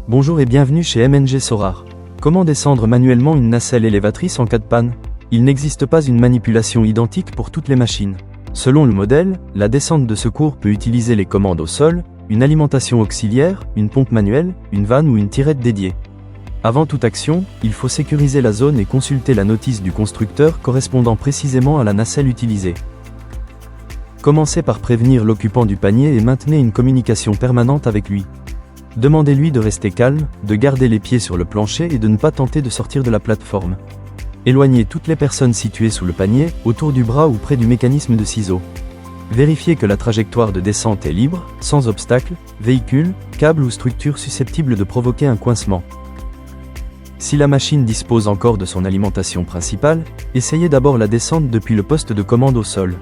Bonjour et bienvenue chez MNG Sorar. Comment descendre manuellement une nacelle élévatrice en cas de panne? Il n'existe pas une manipulation identique pour toutes les machines. Selon le modèle, la descente de secours peut utiliser les commandes au sol, une alimentation auxiliaire, une pompe manuelle, une vanne ou une tirette dédiée. Avant toute action, il faut sécuriser la zone et consulter la notice du constructeur correspondant précisément à la nacelle utilisée. Commencez par prévenir l'occupant du panier et maintenez une communication permanente avec lui. Demandez-lui de rester calme, de garder les pieds sur le plancher et de ne pas tenter de sortir de la plateforme. Éloignez toutes les personnes situées sous le panier, autour du bras ou près du mécanisme de ciseaux. Vérifiez que la trajectoire de descente est libre, sans obstacle, véhicule, câble ou structure susceptible de provoquer un coincement. Si la machine dispose encore de son alimentation principale, essayez d'abord la descente depuis le poste de commande au sol.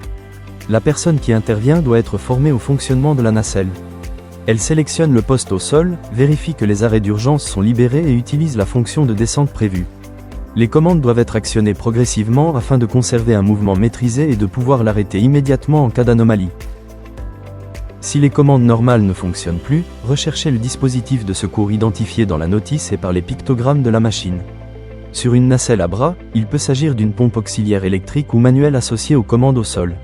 La personne qui intervient doit être formée au fonctionnement de la nacelle. Elle sélectionne le poste au sol, vérifie que les arrêts d'urgence sont libérés et utilise la fonction de descente prévue. Les commandes doivent être actionnées progressivement afin de conserver un mouvement maîtrisé et de pouvoir l'arrêter immédiatement en cas d'anomalie. Si les commandes normales ne fonctionnent plus, recherchez le dispositif de secours identifié dans la notice et par les pictogrammes de la machine. Sur une nacelle à bras, il peut s'agir d'une pompe auxiliaire électrique ou manuelle associée aux commandes au sol.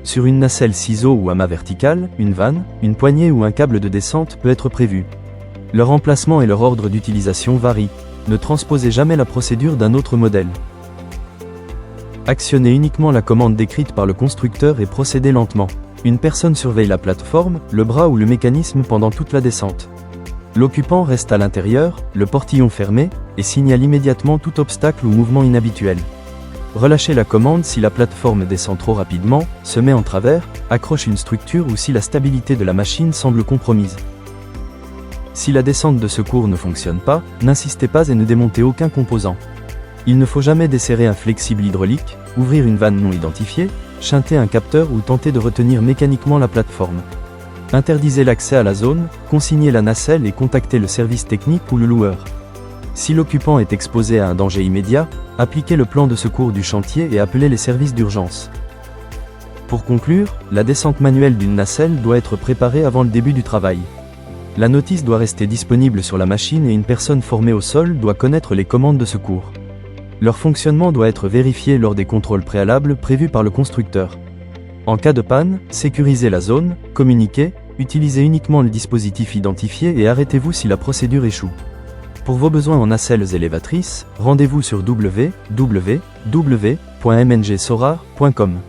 Sur une nacelle ciseau ou amas verticale, une vanne, une poignée ou un câble de descente peut être prévu. Leur emplacement et leur ordre d'utilisation varient. Ne transposez jamais la procédure d'un autre modèle. Actionnez uniquement la commande décrite par le constructeur et procédez lentement. Une personne surveille la plateforme, le bras ou le mécanisme pendant toute la descente. L'occupant reste à l'intérieur, le portillon fermé, et signale immédiatement tout obstacle ou mouvement inhabituel. Relâchez la commande si la plateforme descend trop rapidement, se met en travers, accroche une structure ou si la stabilité de la machine semble compromise. Si la descente de secours ne fonctionne pas, n'insistez pas et ne démontez aucun composant. Il ne faut jamais desserrer un flexible hydraulique, ouvrir une vanne non identifiée, shunter un capteur ou tenter de retenir mécaniquement la plateforme. Interdisez l'accès à la zone, consignez la nacelle et contactez le service technique ou le loueur. Si l'occupant est exposé à un danger immédiat, appliquez le plan de secours du chantier et appelez les services d'urgence. Pour conclure, la descente manuelle d'une nacelle doit être préparée avant le début du travail. La notice doit rester disponible sur la machine et une personne formée au sol doit connaître les commandes de secours. Leur fonctionnement doit être vérifié lors des contrôles préalables prévus par le constructeur. En cas de panne, sécurisez la zone, communiquez, utilisez uniquement le dispositif identifié et arrêtez-vous si la procédure échoue. Pour vos besoins en nacelles élévatrices, rendez-vous sur www.mngsorar.com.